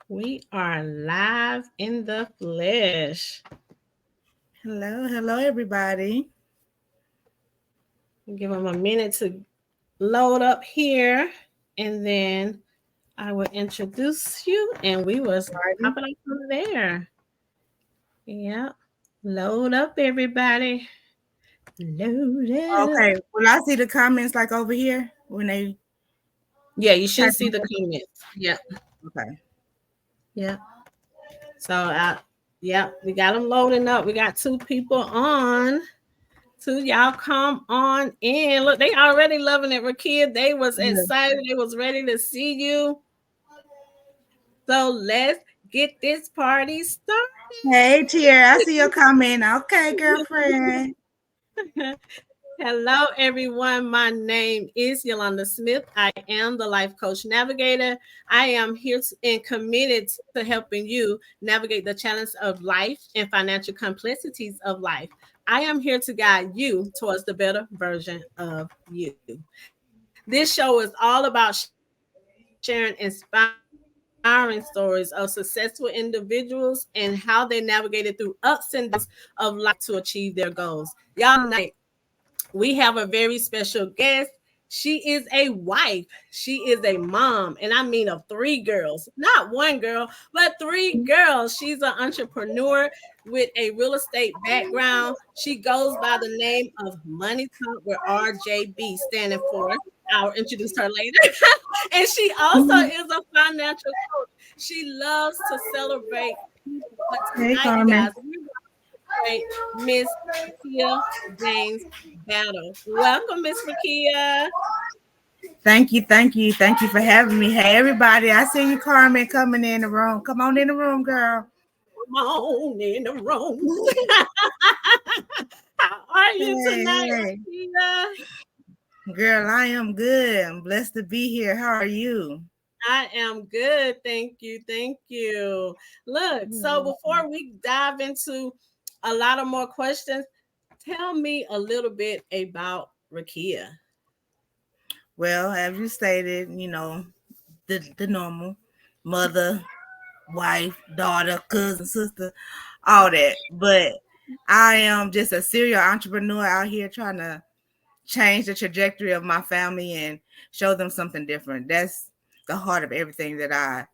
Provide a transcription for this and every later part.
We are live in the flesh. Hello, everybody. Give them a minute to load up here, and then I will introduce you, and we will pop Alrighty. it up from there. Yep. Load up, everybody. Load up. Okay, will I see the comments like over here when they Yeah, you should type see in? the comments. Yep. Okay. Yep. So, yep, we got them loading up. We got two people on. Two y'all come on in. Look, they already loving it. Rickea, they was Yeah. excited. They was ready to see you. So let's get this party started. Hey, Tier, I see your comment. Okay, girlfriend. Hello, everyone. My name is Yolanda Smith. I am the Life Coach Navigator. I am here and committed to helping you navigate the challenge of life and financial complexities of life. I am here to guide you towards the better version of you. This show is all about sharing inspiring stories of successful individuals and how they navigated through ups and downs of life to achieve their goals. Y'all know tonight we have a very special guest. She is a wife. She is a mom, and I mean of three girls, not one girl, but three girls. She's an entrepreneur with a real estate background. She goes by the name of Money Talk with RJB, standing for. I'll introduce her later. And she also is a financial coach. She loves to celebrate people. But Hey, tonight, you guys, Carmen. we're going to celebrate Miss Rickea James Battle. Welcome, Miss Rickea. Thank you for having me. Hey, everybody, I see you, Carmen, coming in the room. Come on in the room, girl. Come on in the room. How are you Hey, tonight, hey, Rickea? girl, I am good. I'm blessed to be here. How are you? I am good. Thank you. Thank you. Look, so before we dive into a lot of more questions, tell me a little bit about Rickea. Well, as you stated, the normal mother, wife, daughter, cousin, sister, all that. But I am just a serial entrepreneur out here trying to change the trajectory of my family and show them something different. That's the heart of everything that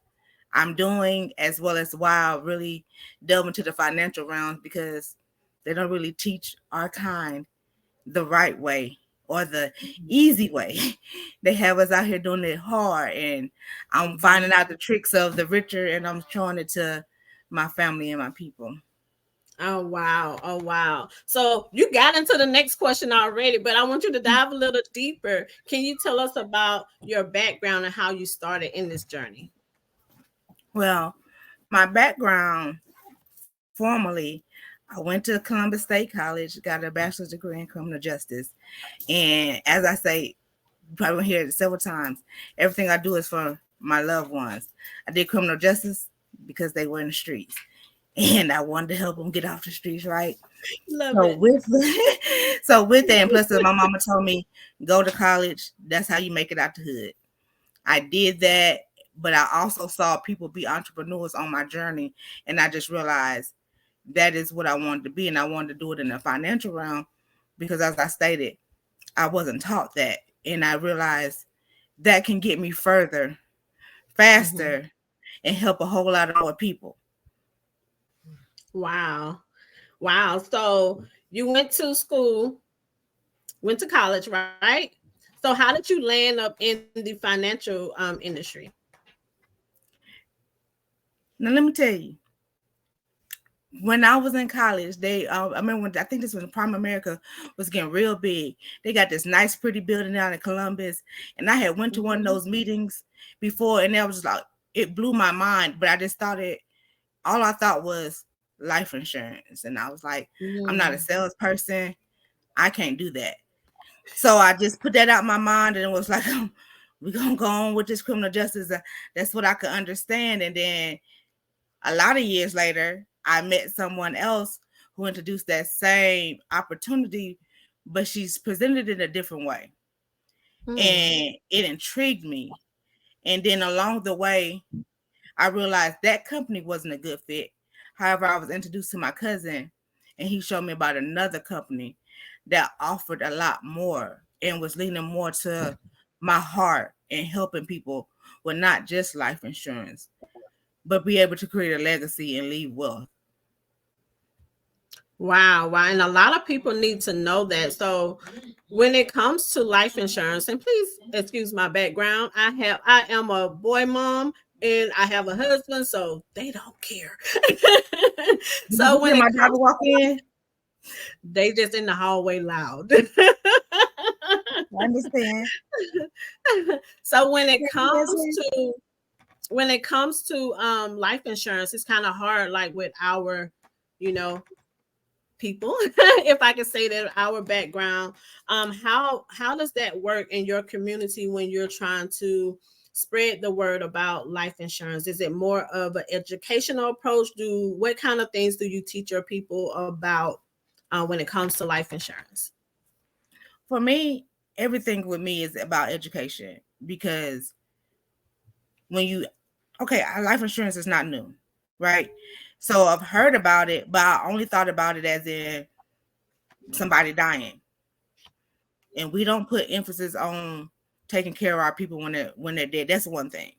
I'm doing, as well as why I really delve into the financial realms, because they don't really teach our kind the right way or the easy way. They have us out here doing it hard, and I'm finding out the tricks of the richer, and I'm showing it to my family and my people. Oh wow. Oh wow. So you got into the next question already, but I want you to dive a little deeper. Can you tell us about your background and how you started in this journey? Well, my background formally, I went to Columbus State College, got a bachelor's degree in criminal justice. And as I say, you probably will hear it several times, everything I do is for my loved ones. I did criminal justice because they were in the streets. And I wanted to help them get off the streets, right? Love So it. with so with that, and plus my mama told me, go to college. That's how you make it out the hood. I did that, but I also saw people be entrepreneurs on my journey, and I just realized that is what I wanted to be, and I wanted to do it in the financial realm because, as I stated, I wasn't taught that, and I realized that can get me further, Mhm. faster, and help a whole lot of more people. Wow. Wow. So you went to school, went to college, right? So how did you land up in the financial industry? Now, let me tell you, when I was in college, I remember when I think this was when Prime America was getting real big. They got this nice, pretty building down in Columbus, and I had went to one of Mhm. those meetings before, and that was just like it blew my mind. But I just thought it. All I thought was life insurance, and I was like, I'm not a Mm. salesperson. I can't do that. So I just put that out my mind, and it was like, we're gonna go on with this criminal justice. That's what I could understand, and then a lot of years later, I met someone else who introduced that same opportunity, but she's presented it in a different way. Mm. And it intrigued me. And then along the way, I realized that company wasn't a good fit. However, I was introduced to my cousin, and he showed me about another company that offered a lot more and was leaning more to my heart and helping people with not just life insurance, but be able to create a legacy and leave wealth. Wow, wow. And a lot of people need to know that. So when it comes to life insurance, and please excuse my background, I am a boy mom and I have a husband, so they don't care. Did So you when hear it my daughter comes, walk in? they just in the hallway loud. I understand. So when it Yes, comes ma'am. to life insurance, it's kind of hard, like with our, you know, people, if I can say that, our background. How does that work in your community when you're trying to spread the word about life insurance? Is it more of an educational approach? Do What kind of things do you teach your people about when it comes to life insurance? For me, everything with me is about education because when you, okay, life insurance is not new, right? So I've heard about it, but I only thought about it as in somebody dying, and we don't put emphasis on taking care of our people when they're dead. That's one thing,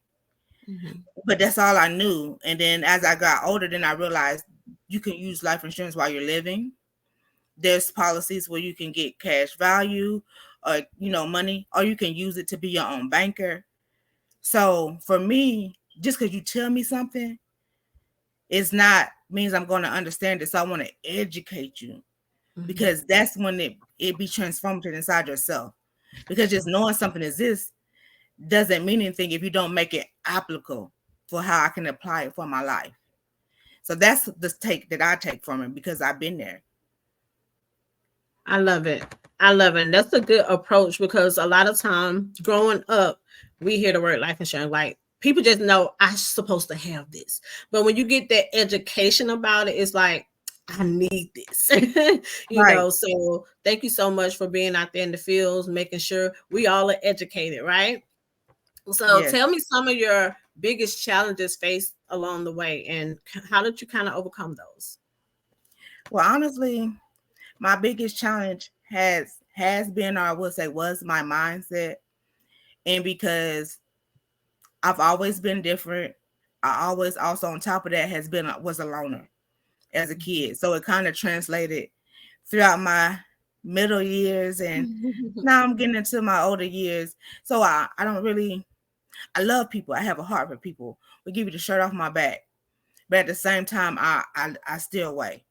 Mhm. but that's all I knew. And then as I got older, then I realized you can use life insurance while you're living. There's policies where you can get cash value or money, or you can use it to be your own banker. So for me, just because you tell me something, it's not means I'm going to understand it. So I want to educate you, Mhm. because that's when it be transformed inside yourself. Because just knowing something exists doesn't mean anything if you don't make it applicable for how I can apply it for my life. So that's the take that I take from it, because I've been there. I love it. I love it. That's a good approach because a lot of time growing up, we hear the word life insurance. Like people just know I'm supposed to have this. But when you get that education about it, it's like, I need this. Right. So thank you so much for being out there in the fields, making sure we all are educated, right? So Yes. tell me some of your biggest challenges faced along the way and how did you kind of overcome those? Well, honestly, my biggest challenge has been, or I would say was, my mindset. And because I've always been different, I always also on top of that was a loner as a kid. So it kind of translated throughout my middle years, and now I'm getting into my older years. So I don't really, I love people. I have a heart for people. We give you the shirt off my back. But at the same time, I still weigh.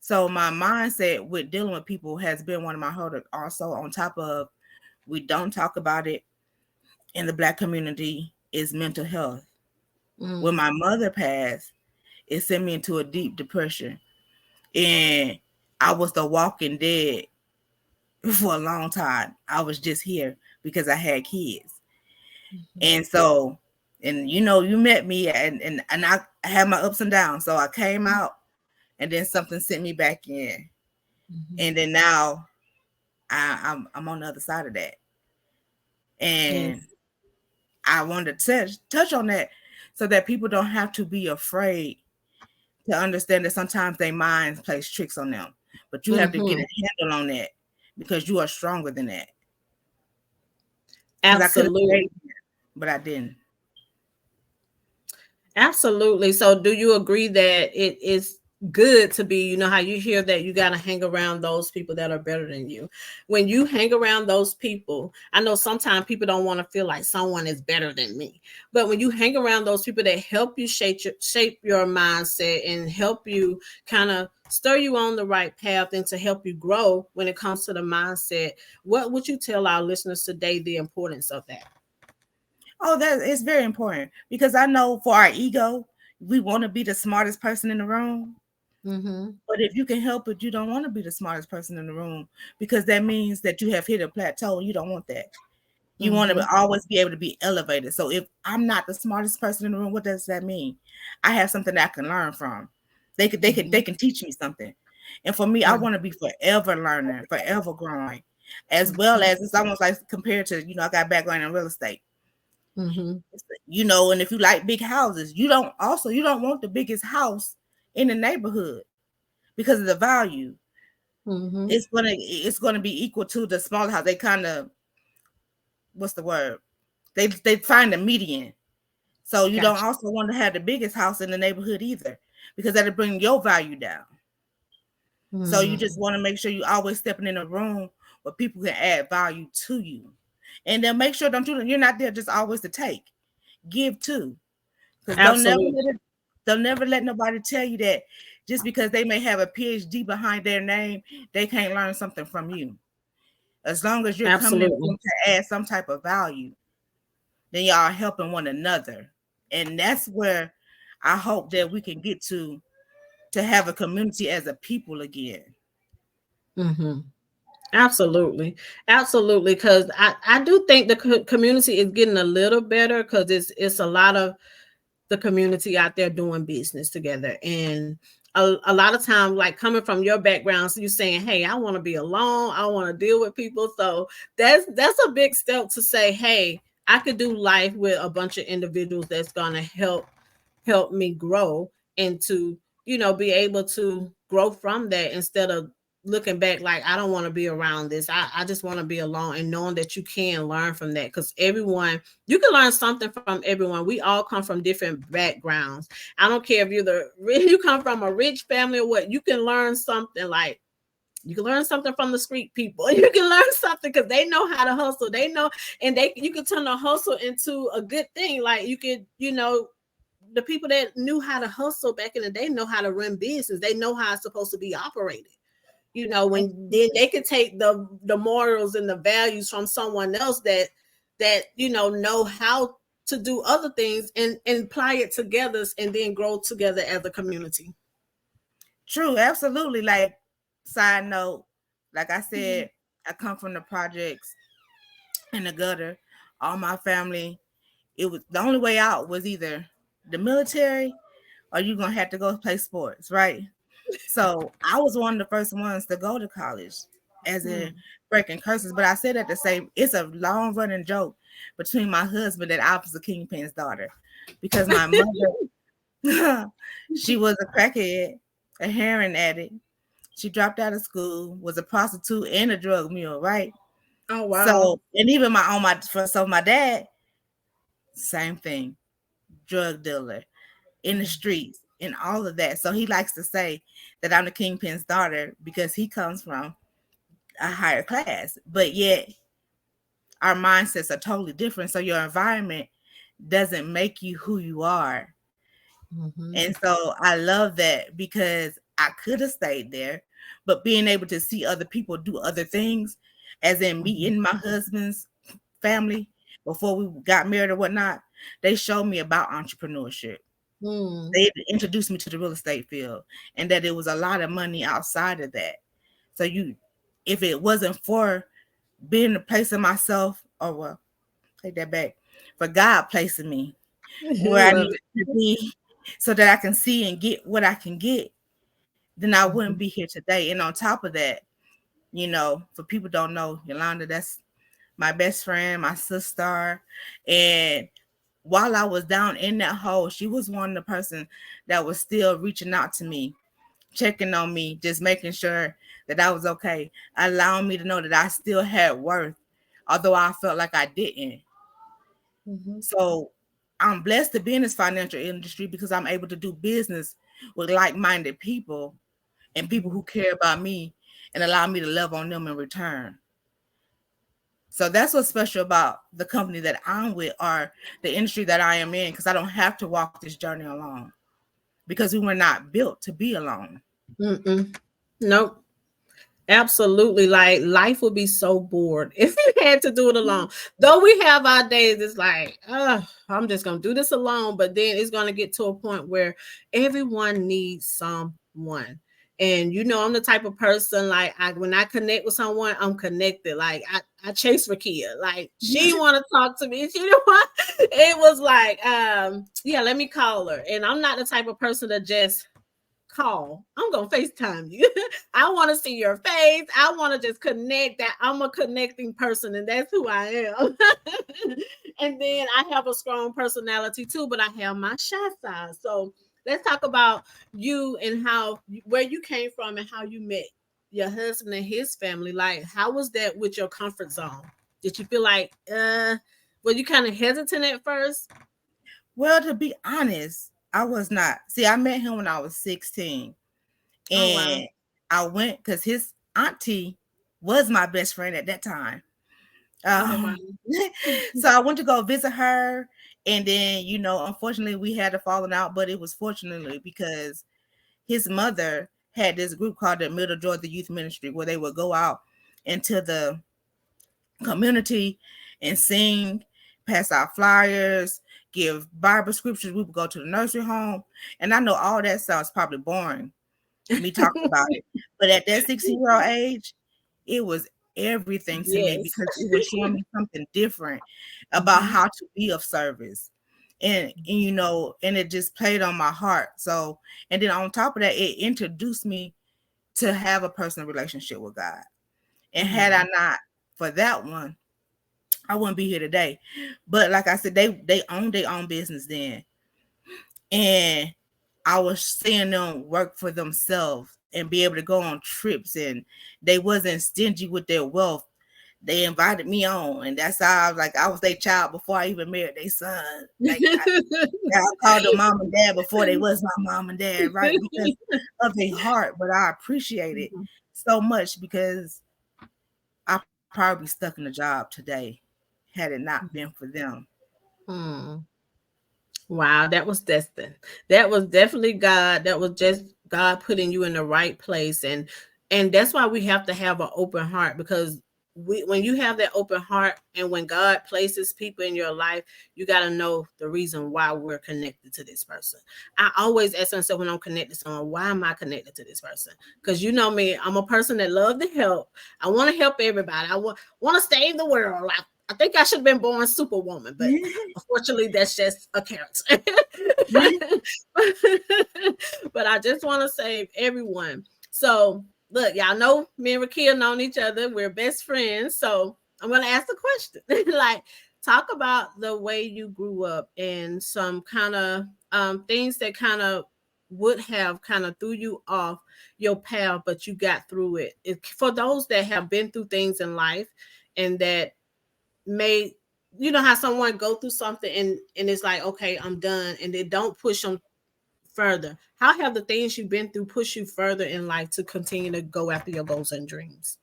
So my mindset with dealing with people has been one of my hurdles. Also, on top of, we don't talk about it in the Black community, is mental health. When Mm, my mother passed, it sent me into a deep depression, and I was the walking dead for a long time. I was just here because I had kids, mhm, and so, and you met me, and I had my ups and downs. So I came out, and then something sent me back in, mhm. and then now I'm on the other side of that, and Yes. I wanted to touch on that so that people don't have to be afraid to understand that sometimes their minds plays tricks on them, but you have to get Hmm. a handle on that because you are stronger than that. Because I could have Absolutely. stayed here, but I didn't. Absolutely. So, do you agree that it is good to be, how you hear that you got to hang around those people that are better than you? When you hang around those people, I know sometimes people don't want to feel like someone is better than me. But when you hang around those people that help you shape your mindset and help you kind of stir you on the right path and to help you grow when it comes to the mindset, what would you tell our listeners today the importance of that? Oh, that is very important, because I know for our ego, we want to be the smartest person in the room. Mm-hmm. But if you can help it, you don't want to be the smartest person in the room, because that means that you have hit a plateau and you don't want that. You want Mm-hmm. to always be able to be elevated. So if I'm not the smartest person in the room, what does that mean? I have something that I can learn from. They Mm-hmm. can teach me something. And for me, I Right. want to be forever learning, forever growing, as well as it's almost like compared to, I got background in real estate. Mm-hmm. And if you like big houses, you don't want the biggest house in the neighborhood because of the value. Mm-hmm. It's gonna be equal to the smaller house. They kind of, what's the word? They find a median. So you don't Gotcha. also want to have the biggest house in the neighborhood either, because that'll bring your value down. So you just Mm. want to make sure you always stepping in a room where people can add value to you, and then make sure you're not there just always to take. Give too, because Absolutely. they'll never let nobody tell you that just because they may have a PhD behind their name, they can't learn something from you. As long as you're coming in Absolutely. to add some type of value, then y'all helping one another. And that's where I hope that we can get to have a community as a people again. Mm-hmm. Absolutely. Absolutely. Because I do think the community is getting a little better because it's a lot of the community out there doing business together. And a lot of times, like coming from your background, so you're saying, hey, I want to be alone. I want to deal with people. So that's a big step to say, hey, I could do life with a bunch of individuals that's gonna help me grow and to be able to grow from that instead of looking back like I don't want to be around this. I just want to be alone, and knowing that you can learn from that because everyone you can learn something from everyone. We all come from different backgrounds. I don't care if you come from a rich family or what, you can learn something. Like you can learn something from the street people. You can learn something because they know how to hustle. They know, and you can turn a hustle into a good thing. Like you could, the people that knew how to hustle back in the day know how to run business. They know how it's supposed to be operated. When then they could take the morals and the values from someone else that know how to do other things and apply it together and then grow together as a community. True, absolutely. Like, side note, like I Mm-hmm. said, I come from the projects in the gutter. All my family, it was the only way out was either the military or you're gonna have to go play sports, right? So I was one of the first ones to go to college, as in breaking curses. But I said at the same, it's a long running joke between my husband that I was the kingpin's daughter, because my mother, she was a crackhead, a heroin addict. She dropped out of school, was a prostitute and a drug mule, right? Oh wow. So, and even my dad, same thing, drug dealer in the streets and all of that. So he likes to say that I'm the kingpin's daughter because he comes from a higher class, but yet our mindsets are totally different. So your environment doesn't make you who you are. Mm-hmm. And so I love that because I could have stayed there, but being able to see other people do other things, as in meeting my husband's family before we got married or whatnot, they showed me about entrepreneurship. Mm-hmm. They introduced me to the real estate field, and that it was a lot of money outside of that. So if it wasn't for being the place of myself, or well, take that back, for God placing me where I Love needed it. to be so that I can see and get what I can get, then I wouldn't be here today. And on top of that, for people don't know, Yolanda, that's my best friend, my sister. And while I was down in that hole, she was one of the person that was still reaching out to me, checking on me, just making sure that I was okay, allowing me to know that I still had worth, although I felt like I didn't. Mm-hmm. So I'm blessed to be in this financial industry because I'm able to do business with like-minded people and people who care about me and allow me to love on them in return. So that's what's special about the company that I'm with, or the industry that I am in, because I don't have to walk this journey alone, because we were not built to be alone. Mm-mm. Nope. Absolutely. Like life would be so bored if we had to do it alone. Though we have our days, it's like, I'm just gonna do this alone. But then it's gonna get to a point where everyone needs someone. And I'm the type of person like when I connect with someone, I'm connected. Like I chase Rickea. Like she wanna talk to me. She didn't want it was like, yeah, let me call her. And I'm not the type of person to just call. I'm gonna FaceTime you. I want to see your face. I want to just connect. That I'm a connecting person, and that's who I am. And then I have a strong personality too, but I have my shy side. So let's talk about you and how where you came from and how you met your husband and his family. Like, how was that with your comfort zone? Did you feel like were you kind of hesitant at first? Well, to be honest, I was not. See, I met him when I was 16. Oh wow. And I went because his auntie was my best friend at that time. Oh wow. Um, so I went to go visit her. And then, unfortunately, we had a falling out, but it was fortunately because his mother had this group called the Middle Georgia Youth Ministry where they would go out into the community and sing, pass out flyers, give Bible scriptures. We would go to the nursery home. And I know all that sounds probably boring, me talking about it. But at that 16-year-old age, it was everything to me Yes. because it was showing me something different about Mhm. how to be of service. And it just played on my heart. So, and then on top of that, it introduced me to have a personal relationship with God. And had I Mhm. not for that one, I wouldn't be here today. But like I said, they owned their own business then. And I was seeing them work for themselves and be able to go on trips, and they wasn't stingy with their wealth. They invited me on, and that's how I was their child before I even married their son. I called them mom and dad before they was my mom and dad, right? Because of their heart. But I appreciate it Mhm. so much because I probably be stuck in a job today had it not been for them. Hmm. Wow, that was destined. That was definitely God. That was just God putting you in the right place, and that's why we have to have an open heart because when you have that open heart and when God places people in your life, you got to know the reason why we're connected to this person. I always ask myself when I'm connected to someone, why am I connected to this person? Because you know me, I'm a person that love to help. I want to help everybody. I want to save the world. I think I should have been born Superwoman, but unfortunately, that's just a character. But I just want to save everyone. So, look, y'all know me and Rickea known each other. We're best friends. So, I'm going to ask the question. Like, talk about the way you grew up and some kind of things that kind of would have kind of threw you off your path, but you got through it. For those that have been through things in life and that may, you know how someone go through something and it's like, okay, I'm done, and they don't push them further. How have the things you've been through pushed you further in life to continue to go after your goals and dreams?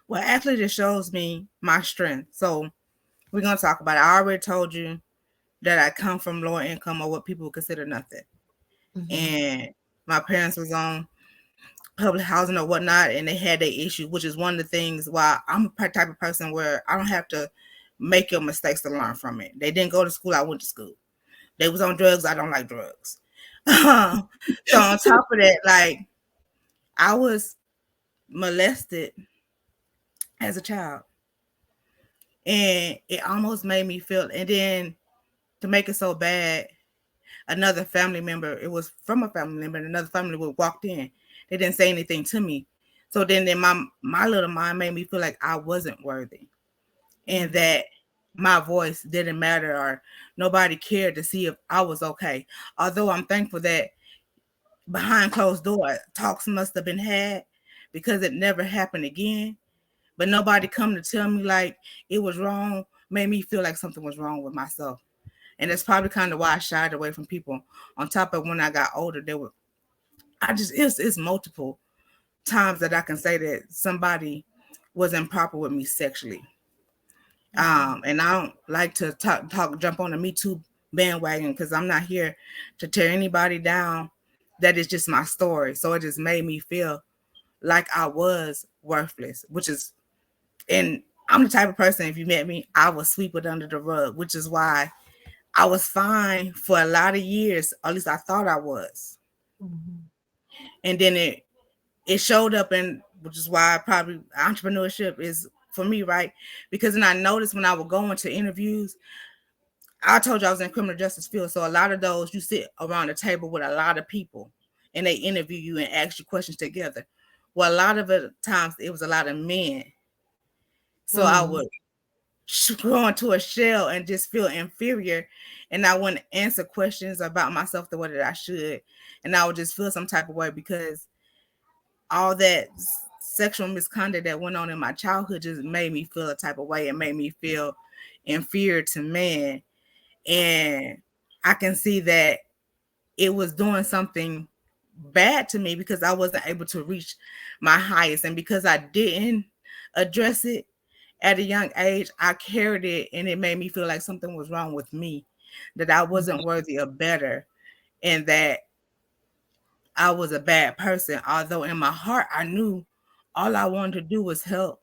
Well, actually, this shows me my strength. So we're gonna talk about it. I already told you that I come from lower income or what people would consider nothing, Mm-hmm. and my parents was on public housing or whatnot, and they had their issue, which is one of the things why I'm a type of person where I don't have to make your mistakes to learn from it. They didn't go to school, I went to school. They was on drugs, I don't like drugs. So on top of that, like I was molested as a child, and it almost made me feel. And then to make it so bad, another family member, it was from a family member, and another family member walked in. They didn't say anything to me. So then my little mind made me feel like I wasn't worthy and Mm-hmm. that my voice didn't matter or nobody cared to see if I was okay. Although I'm thankful that behind closed door talks must have been had because it never happened again. But nobody come to tell me like it was wrong, made me feel like something was wrong with myself. And that's probably kind of why I shied away from people. On top of when I got older, there were it's multiple times that I can say that somebody was improper with me sexually. Mm-hmm. And I don't like to jump on the Me Too bandwagon because I'm not here to tear anybody down. That is just my story. So it just made me feel like I was worthless, which is, and I'm the type of person, if you met me, I would sweep it under the rug, which is why I was fine for a lot of years. At least I thought I was. Mm-hmm. And then it showed up, and which is why probably entrepreneurship is for me, right? Because then I noticed when I would go into interviews, I told you I was in criminal justice field, so a lot of those you sit around the table with a lot of people, and they interview you and ask you questions together. Well, a lot of the times it was a lot of men. So I Mm. would go into a shell and just feel inferior, and I wouldn't answer questions about myself the way that I should, and I would just feel some type of way because all that sexual misconduct that went on in my childhood just made me feel a type of way and made me feel inferior to men. And I can see that it was doing something bad to me because I wasn't able to reach my highest. And because I didn't address it at a young age, I carried it and it made me feel like something was wrong with me, that I wasn't worthy of better, and that I was a bad person. Although in my heart, I knew all I wanted to do was help.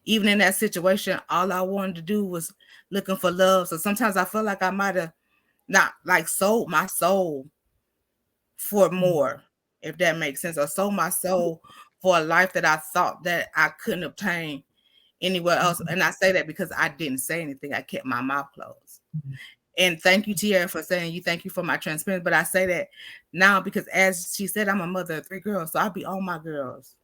Even in that situation, all I wanted to do was looking for love. So sometimes I feel like I might have not like sold my soul for more, if that makes sense, or sold my soul for a life that I thought that I couldn't obtain anywhere else. And I say that because I didn't say anything. I kept my mouth closed. And thank you, Tierra, for saying you. Thank you for my transparency. But I say that now because, as she said, I'm a mother of 3 girls, so I'll be on my girls.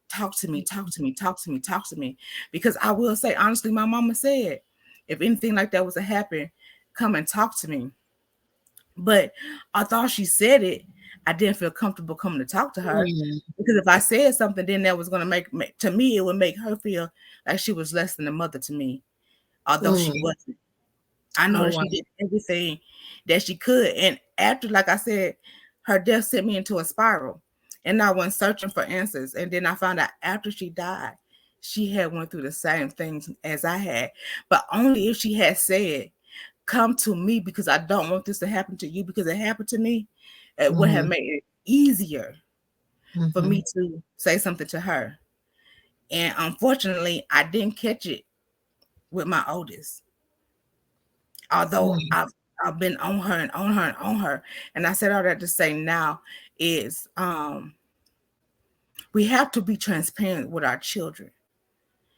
Talk to me, talk to me, talk to me, talk to me. Because I will say, honestly, my mama said, if anything like that was to happen, come and talk to me. But although she said it, I didn't feel comfortable coming to talk to her. Mm. Because if I said something, then that was going to make, to me, it would make her feel like she was less than a mother to me, although she Mm. wasn't. I know Oh that wow. she did everything that she could. And after, like I said, her death sent me into a spiral. And I went searching for answers. And then I found out after she died, she had went through the same things as I had. But only if she had said, come to me because I don't want this to happen to you because it happened to me, it would have Mm. made it easier for Mm-hmm. me to say something to her. And unfortunately, I didn't catch it with my oldest. Although Mm. I've been on her and on her and on her. And I said all that to say now is we have to be transparent with our children,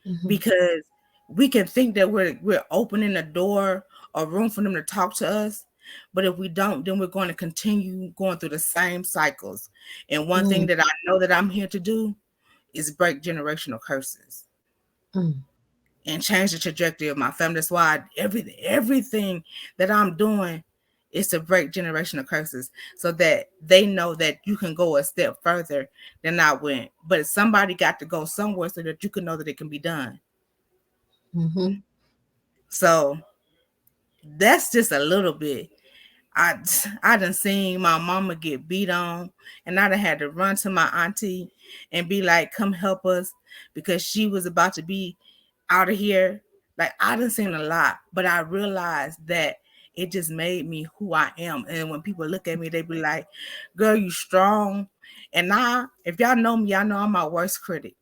Mm-hmm. because we can think that we're opening a door or room for them to talk to us. But if we don't, then we're going to continue going through the same cycles. And one thing Mm. that I know that I'm here to do is break generational curses Mm. and change the trajectory of my family. That's why everything that I'm doing is to break generational curses so that they know that you can go a step further than I went. But somebody got to go somewhere so that you can know that it can be done. Mm-hmm. So that's just a little bit. I I done seen my mama get beat on, and I done had to run to my auntie and be like, "Come help us," because she was about to be out of here. Like I done seen a lot, but I realized that it just made me who I am. And when people look at me, they be like, "Girl, you strong." And now, if y'all know me, y'all know I'm my worst critic.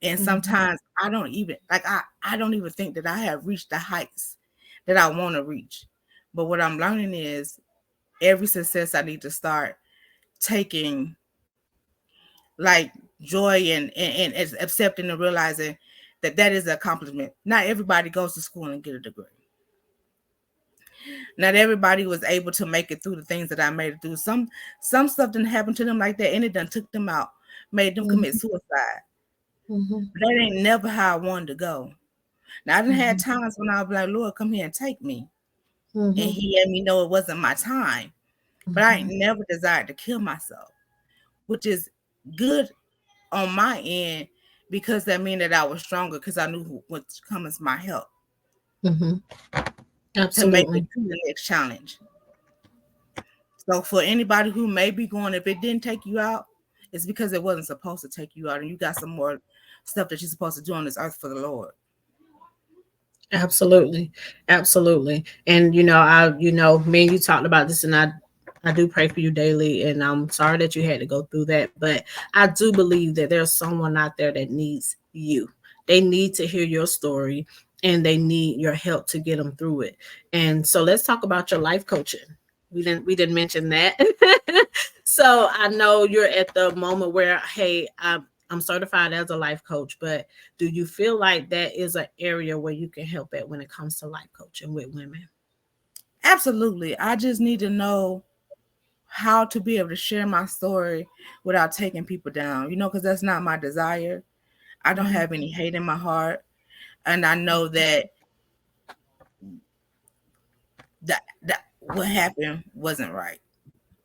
And Mm-hmm. sometimes I don't even like I don't even think that I have reached the heights that I want to reach. But what I'm learning is every success I need to start taking like joy and accepting and realizing that that is an accomplishment. Not everybody goes to school and get a degree. Not everybody was able to make it through the things that I made it through. Some stuff didn't happen to them like that, and it done took them out, made them commit Mm-hmm. suicide. Mm-hmm. But that ain't never how I wanted to go. Now I done had Mm-hmm. times when I was like, Lord, come here and take me. And Mm-hmm. he let me know it wasn't my time. But I ain't Mm-hmm. never desired to kill myself, which is good on my end because that means that I was stronger because I knew what comes my help Mm-hmm. to make it Absolutely. to the next challenge. So for anybody who may be going, if it didn't take you out, it's because it wasn't supposed to take you out, and you got some more stuff that you're supposed to do on this earth for the Lord. Absolutely. Absolutely. And me and you talked about this, and I do pray for you daily, and I'm sorry that you had to go through that, but I do believe that there's someone out there that needs you. They need to hear your story, and they need your help to get them through it. And so let's talk about your life coaching. We didn't mention that. So I know you're at the moment where, hey, I'm certified as a life coach, but do you feel like that is an area where you can help at when it comes to life coaching with women? Absolutely. I just need to know how to be able to share my story without taking people down, because that's not my desire. I don't Mhm. have any hate in my heart. And I know that what happened wasn't right.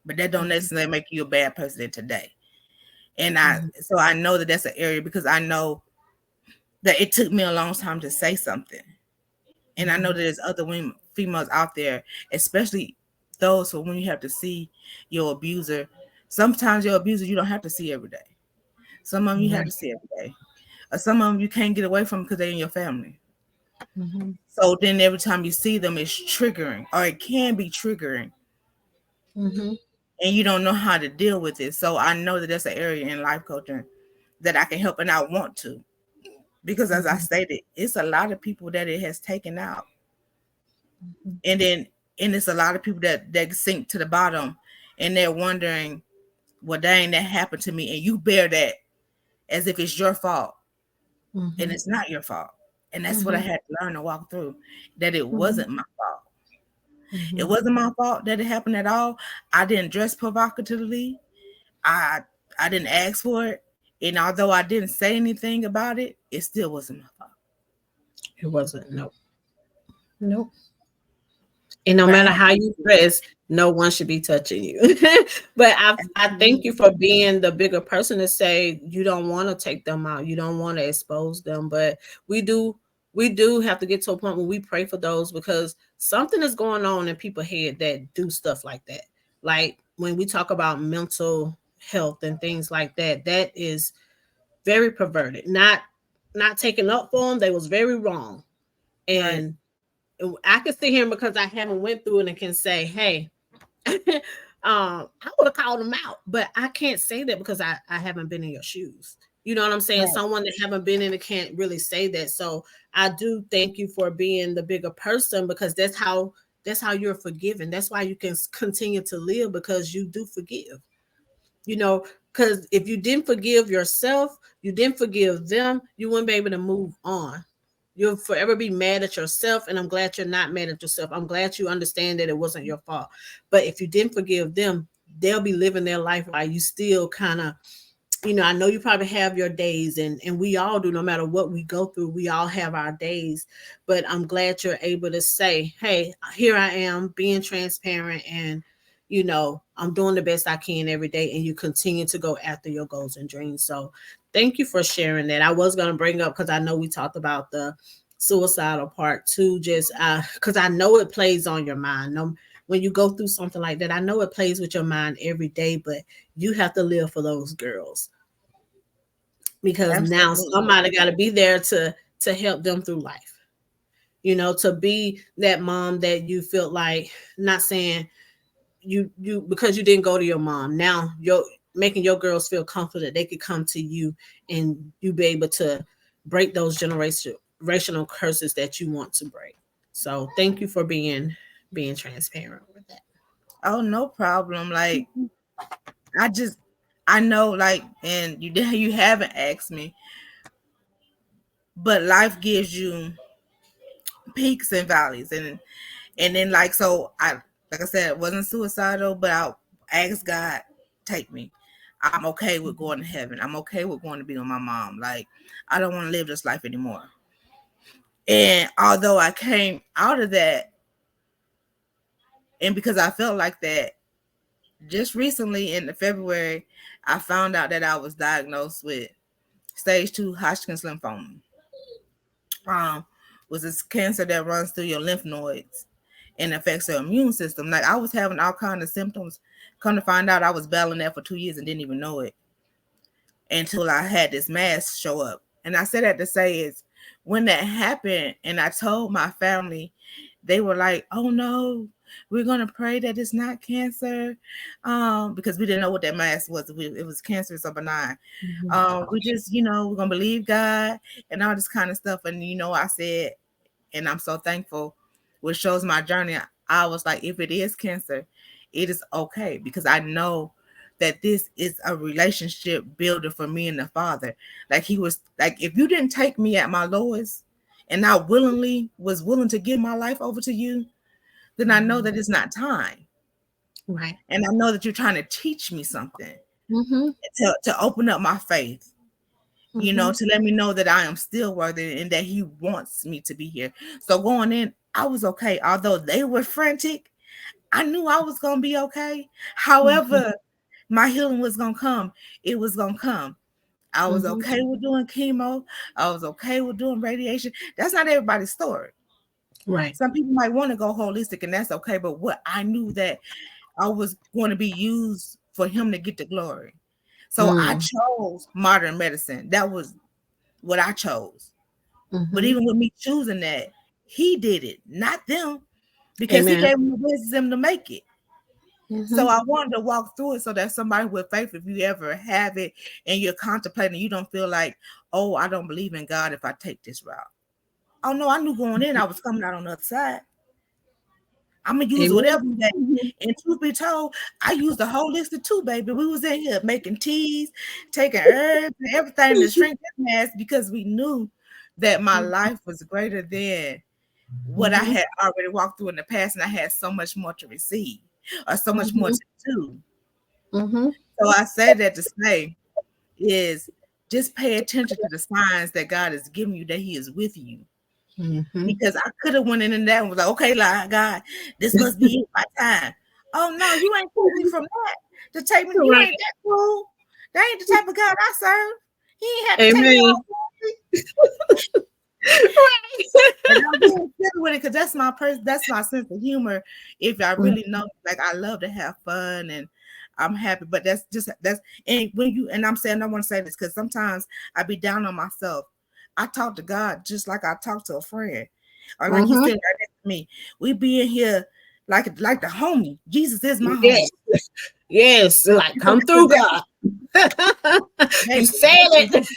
But that don't Mhm. necessarily make you a bad person today. And Mhm. I know that that's an area because I know that it took me a long time to say something. And I know that Mhm. there's other women, females out there, especially those who when you have to see your abuser. Sometimes your abuser you don't have to see every day. Some of them you have Right. to see every day. Or some of them you can't get away from because they're in your family. Mhm. So then every time you see them, it's triggering, or it can be triggering, Mhm. and you don't know how to deal with it. So I know that that's an area in life coaching that I can help, and I want to, because as I Mhm. stated, it's a lot of people that it has taken out, Mhm. and it's a lot of people that sink to the bottom, and they're wondering, well, dang, that happened to me, and you bear that as if it's your fault, and Mhm. it's not your fault. And that's what I Mhm. had to learn to walk through, that it Mhm. wasn't my fault. It Mhm. wasn't my fault that it happened at all. I didn't dress provocatively. I I didn't ask for it. And although I didn't say anything about it, it still wasn't my fault. It wasn't. Nope. Nope. And no But I matter had how you to, dress, no one should be touching you. But I thank you absolutely. for being the bigger person to say you don't want to take them out. You don't want to expose them. But we do we do have to get to a point where we pray for those because something is going on in people's head that do stuff like that. Like when we talk about mental health and things like that, that is very perverted. Not taken up for them. They was very wrong. Right. And I can sit here because I haven't went through it and can say, hey, I would have called them out, but I can't say that because I haven't been in your shoes. You know what I'm saying? Right. Someone that haven't been in it can't really say that. So I do thank you for being the bigger person because that's how you're forgiven. That's why you can continue to live because you do forgive. You know, because if you didn't forgive yourself, you didn't forgive them, you wouldn't be able to move on. You'll forever be mad at yourself, and I'm glad you're not mad at yourself. I'm glad you understand that it wasn't your fault. But if you didn't forgive them, they'll be living their life while you still kind of, I know you probably have your days, and we all do. No matter what we go through, we all have our days. But I'm glad you're able to say, hey, here I am being transparent, and I'm doing the best I can every day, and you continue to go after your goals and dreams. So thank you for sharing that. I was going to bring up because I know we talked about the suicidal part too, just because I know it plays on your mind. No, when you go through something like that, I know it plays with your mind every day, but you have to live for those girls because now Absolutely. somebody got to be there to help them through life. To be that mom that you feel like, not saying you because you didn't go to your mom, now you're making your girls feel comfortable that they could come to you and you be able to break those generational curses that you want to break. So thank you for being transparent with that. Oh, no problem. Like I just I know, like, and you haven't asked me, but life gives you peaks and valleys, and then, like, so I, like I said, it wasn't suicidal, but I asked God, take me. I'm okay with going to heaven. I'm okay with going to be with my mom. Like, I don't want to live this life anymore. And although I came out of that, and because I felt like that, just recently in the February, I found out that I was diagnosed with stage 2 Hodgkin's lymphoma. Um, was this cancer that runs through your lymph nodes and affects your immune system. Like, I was having all kind of symptoms. Come to find out, I was battling that for 2 years and didn't even know it until I had this mass show up. And I said that to say is when that happened and I told my family, they were like, "Oh no, we're gonna pray that it's not cancer," because we didn't know what that mass was. It was cancerous or benign. Mhm. We just, we're gonna believe God and all this kind of stuff. And I said, and I'm so thankful, which shows my journey. I was like, if it is cancer, it is okay because I know that this is a relationship builder for me and the Father. Like, he was like, if you didn't take me at my lowest and I willingly was willing to give my life over to you, then I know Mhm. that it's not time. Right. And I know that you're trying to teach me something Mm-hmm. to open up my faith, Mm-hmm. to let me know that I am still worthy and that he wants me to be here. So going in, I was okay. Although they were frantic, I knew I was going to be okay. Mm-hmm. However, my healing was going to come. It was going to come. I was Mm-hmm. okay with doing chemo. I was okay with doing radiation. That's not everybody's story. Right. Some people might want to go holistic, and that's okay. But what I knew that I was going to be used for him to get the glory. So I Mm. chose modern medicine. That was what I chose. But Mm-hmm. even with me choosing that, he did it, not them, because he Amen. gave me the wisdom to make it. Mm-hmm. So I wanted to walk through it so that somebody with faith, if you ever have it and you're contemplating, you don't feel like, oh, I don't believe in God if I take this route. Oh no, I knew going in I was coming out on the other side. I'm gonna use Amen. whatever you gave. And truth be told, I used the holistic too, baby. We was in here making teas, taking herbs and everything to shrink this mass because we knew that my life was greater than what I Mm-hmm. had already walked through in the past, and I had so much more to receive or so much more Mm-hmm. to do. Mm-hmm. So I say that to say is just pay attention to the signs that God is giving you that He is with you. Mm-hmm. Because I could have went in that and was like, okay, like God, this must be it, my time. Oh no, you ain't took me from that to take me. You Right. ain't that cool. That ain't the type of God I serve. He ain't had to take me Amen. off. Right. And I'm being silly with it because that's my sense of humor. If I Mm-hmm. really know, like I love to have fun and I'm happy, but that's and when you and I'm saying I want to say this because sometimes I be down on myself. I talk to God just like I talk to a friend, or like He's Mm-hmm. sitting right next to me. We be in here like the homie. Jesus is my Yes. homie. Yes. Like, Because come through, that's God. You baby, said it.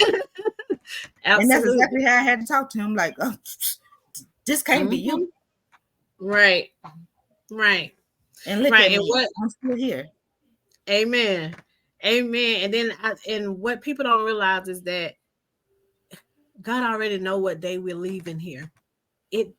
and that's Absolutely. exactly how I had to talk to him. Like, oh, this can't be Mm-hmm. you. Right. Right. And look Right. at And me, what I'm still here. Amen. Amen. And then and what people don't realize is that God already know what day we're leaving here. It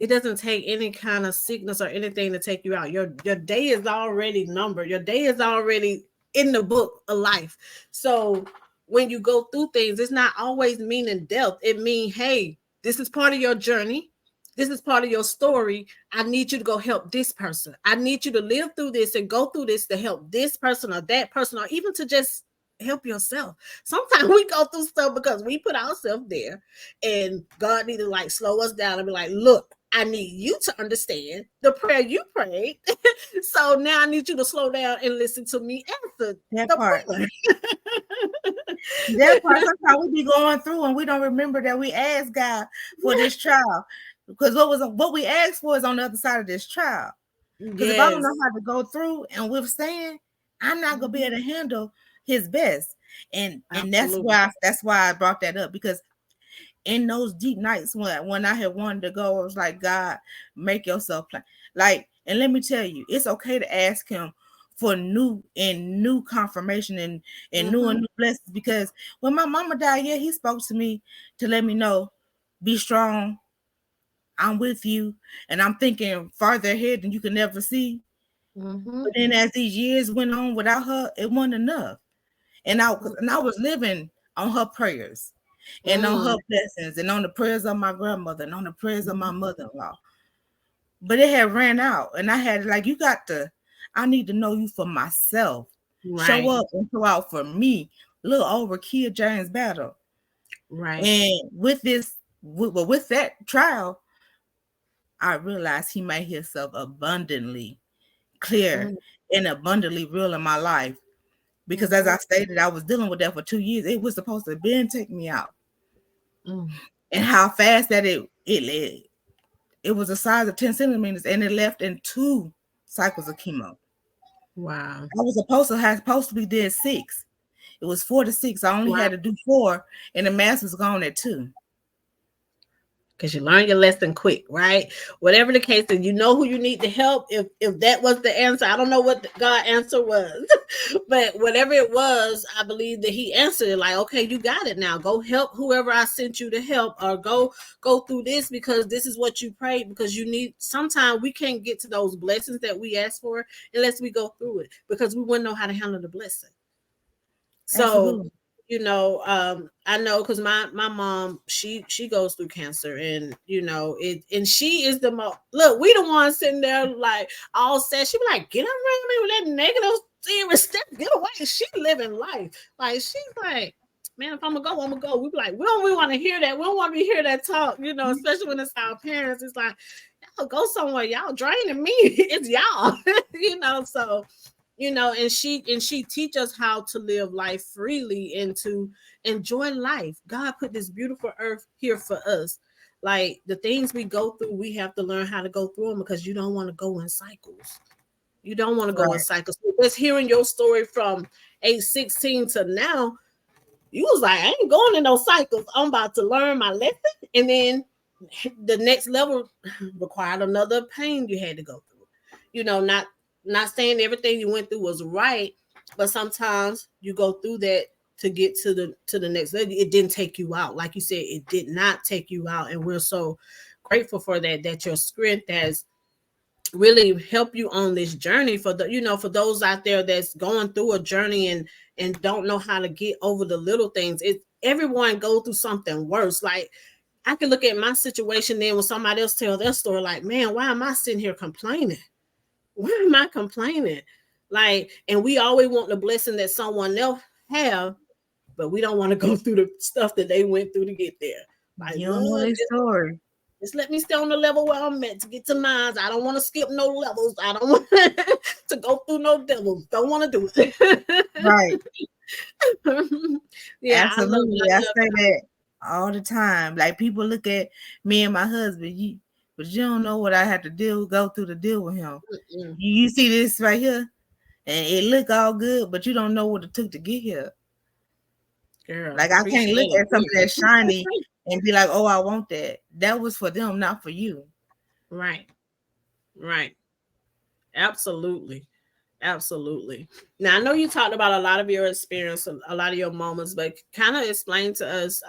it doesn't take any kind of sickness or anything to take you out. Your day is already numbered. Your day is already in the book of life. So when you go through things, it's not always meaning death. It means, hey, this is part of your journey. This is part of your story. I need you to go help this person. I need you to live through this and go through this to help this person or that person, or even to just help yourself. Sometimes we go through stuff because we put ourselves there, and God need to like slow us down and be like, look, I need you to understand the prayer you prayed. So now I need you to slow down and listen to me answer That the part. prayer. That part, sometimes we be going through and we don't remember that we asked God for this trial. Because what we asked for is on the other side of this trial. Because if I don't Yes. know how to go through and withstand, I'm not gonna be Mhm. able to handle his best. And Absolutely. that's why I brought that up. Because in those deep nights when I had wanted to go, I was like, God, make yourself plain. Like, and let me tell you, it's okay to ask him for new confirmation and new Mm-hmm. and new blessings. Because when my mama died, yeah, he spoke to me to let me know, be strong, I'm with you. And I'm thinking farther ahead than you can never see. Mm-hmm. But then as these years went on without her, it wasn't enough. And I was living on her prayers and on her Mm. blessings and on the prayers of my grandmother and on the prayers of my mother-in-law. But it had ran out, and I had like, I need to know you for myself. Show Right. up and show out for me. Look over Kia James' battle. Right. And with that trial, I realized he made himself abundantly clear Mm. and abundantly real in my life. Because as Mm-hmm. I stated, I was dealing with that for 2 years. It was supposed to been take me out. Mm. And how fast that it was the size of 10 centimeters, and it left in 2 cycles of chemo. Wow. I was supposed to be did 6. It was 4 to 6. I only Wow. had to do 4, and the mass was gone at 2. because you learn your lesson quick, right? Whatever the case, and you know who you need to help. If that was the answer, I don't know what the God answer was, but whatever it was, I believe that He answered it like, okay, you got it now. Go help whoever I sent you to help, or go through this because this is what you prayed. Because you need. Sometimes we can't get to those blessings that we ask for unless we go through it, because we wouldn't know how to handle the blessing. So, Absolutely. I know because my mom, she goes through cancer, and it, and she is the most, look, we the ones sitting there like all sad. She be like, get around me with that negative serious stuff, get away. She living life. Like, she's like, man, if I'm gonna go, I'm gonna go. We be like, we don't really want to hear that. We don't want to hear that talk, especially when it's our parents. It's like, y'all go somewhere, y'all draining me. It's y'all. So and she teach us how to live life freely and to enjoy life. God put this beautiful earth here for us. Like, the things we go through, we have to learn how to go through them, because you don't want to go in cycles. You don't want to go in Right. cycles. So just hearing your story from age 16 to now, you was like, I ain't going in those cycles. I'm about to learn my lesson. And then the next level required another pain you had to go through. Not saying everything you went through was right, but sometimes you go through that to get to the next level. It didn't take you out. Like you said, it did not take you out. And we're so grateful for that your strength has really help you on this journey. For for those out there that's going through a journey and don't know how to get over the little things. Everyone go through something worse. Like, I can look at my situation, then when somebody else tell their story, like, man, why am I sitting here complaining? Why am I complaining? Like, and we always want the blessing that someone else have, but we don't want to go through the stuff that they went through to get there. Like, You don't know Lord, their story. just let me stay on the level where I'm at to get to mine. I don't want to skip no levels. I don't want to go through no devils. Don't want to do it. Right. Yeah, I love Absolutely. it. I I love say that all the time. Like, people look at me and my husband, but you don't know what I had to go through to deal with him. it. Mm-mm. You see this right here, and it look all good, but you don't know what it took to get here. Girl, Like, I preach can't look that. at something that's shiny and be like, oh, I want that. That was for them, not for you. Right, right. Absolutely. Absolutely. Now, I know you talked about a lot of your experience, a lot of your moments, but kind of explain to us,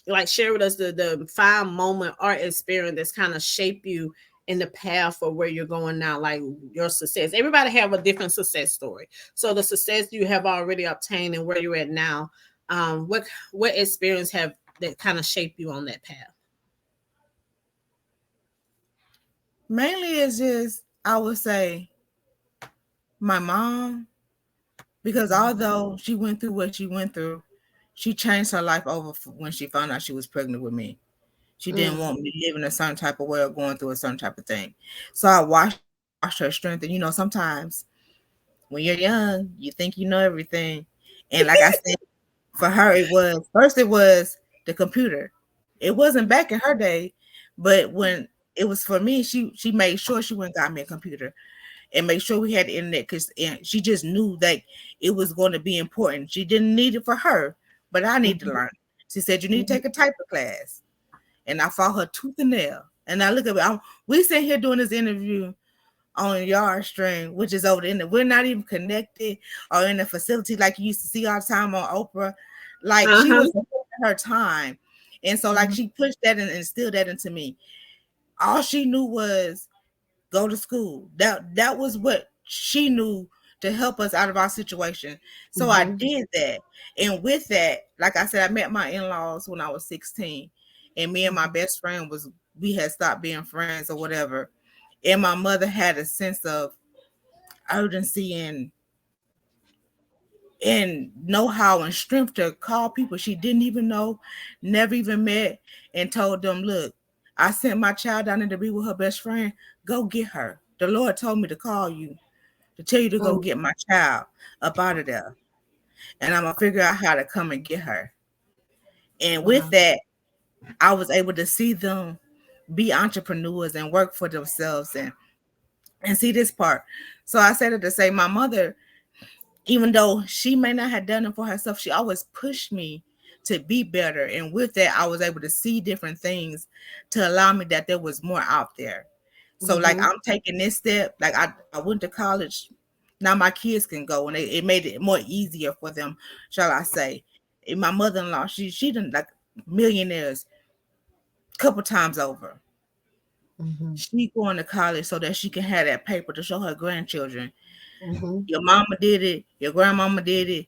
like, share with us the 5 moment art experience that's kind of shape you in the path of where you're going now, like your success. Everybody have a different success story. So the success you have already obtained and where you're at now, what experience have that kind of shape you on that path? Mainly it's just, I would say, my mom, because although she went through what she went through, she changed her life over when she found out she was pregnant with me. She didn't Mm, want me living a certain type of way or going through a certain type of thing. So I watched her strength. And sometimes when you're young, you think you know everything. And like I said, for her, it was the computer. It wasn't back in her day, but when it was for me, she made sure she went and got me a computer and make sure we had the internet, because she just knew that it was going to be important. She didn't need it for her, but I need to mhm, learn. She said, you need to mhm. take a typer class. And I fought her tooth and nail. And I look at it, we sitting here doing this interview on Yard Stream, which is over the internet. We're not even connected or in a facility like you used to see all the time on Oprah. Like, she Uh-huh. was ahead of her time. And so, like, Mhm, she pushed that and instilled that into me. All she knew was go to school. That was what she knew to help us out of our situation. So I mhm, did that. And with that, like I said, I met my in-laws when I was 16. And me and my mhm, best friend we had stopped being friends or whatever. And my mother had a sense of urgency and know-how and strength to call people she didn't even know, never even met, and told them, look, I sent my child down there to be with her best friend. Go get her. The Lord told me to call you to tell you to go mm. get my child up out of there. And I'm gonna figure out how to come and get her. And with Wow. that, I was able to see them be entrepreneurs and work for themselves and see this part. So I said it to say my mother, even though she may not have done it for herself, she always pushed me to be better. And with that, I was able to see different things to allow me that there was more out there. So like Mm-hmm. I'm taking this step, like I went to college. Now my kids can go, and it made it more easier for them, shall I say. And my mother-in-law, she done like millionaires a couple times over. Mm-hmm. She going to college so that she can have that paper to show her grandchildren. Mm-hmm. Your mama did it, your grandmama did it.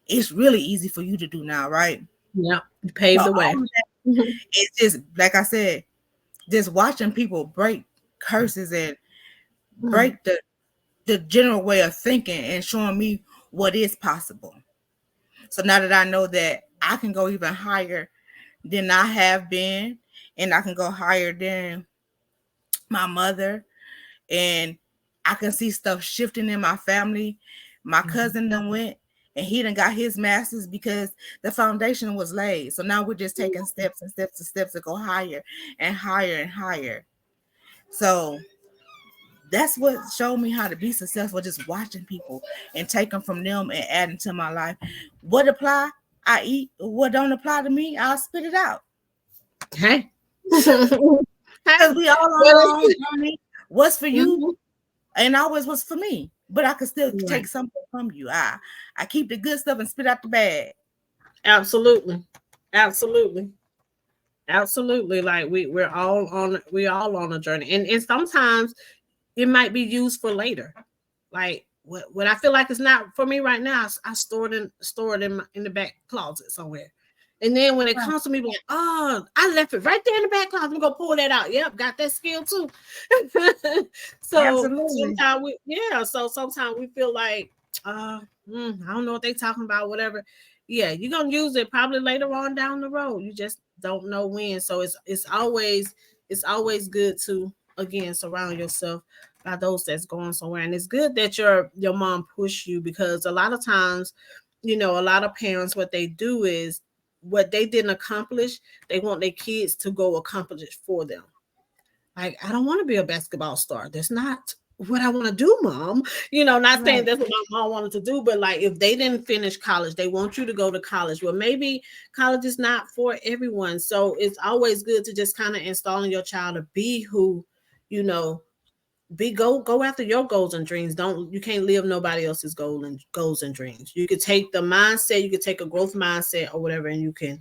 It's really easy for you to do now, right? Yeah, you So paved the way. all of that, Mm-hmm. it's just like I said, just watching people break curses and break the general way of thinking and showing me what is possible. So now that I know that I can go even higher than I have been, and I can go higher than my mother, and I can see stuff shifting in my family. My Mm-hmm. cousin done went and he done got his masters because the foundation was laid. So now we're just taking steps and steps and steps to go higher and higher and higher. So that's what showed me how to be successful, just watching people and taking from them and adding to my life. What apply, I eat. What don't apply to me, I'll spit it out. Hey. Hey. Because we all on Well, our own journey. What's for you mhm. ain't always what's for me. But I can still take Right. something from you. I keep the good stuff and spit out the bad. Absolutely. Absolutely. Absolutely. Like we're all on a journey. And sometimes it might be used for later. Like what I feel like is not for me right now, I store it in the back closet somewhere. And then when it Right. comes to me, like, oh, I left it right there in the back closet. I'm gonna pull that out. Yep, got that skill too. So Absolutely. sometimes we feel like, I don't know what they talking about, whatever. Yeah, you're gonna use it probably later on down the road. You just don't know when. So it's always good to again surround yourself by those that's going somewhere. And it's good that your mom pushed you, because a lot of times, a lot of parents, what they do is what they didn't accomplish, they want their kids to go accomplish it for them. Like, I don't want to be a basketball star. That's not what I want to do, mom. Not saying Right. that's what my mom wanted to do, but like if they didn't finish college, they want you to go to college. Well, maybe college is not for everyone. So it's always good to just kind of install in your child to be who, you know, go after your goals and dreams. Don't You can't live nobody else's goals and dreams. You could take the mindset, you could take a growth mindset or whatever, and you can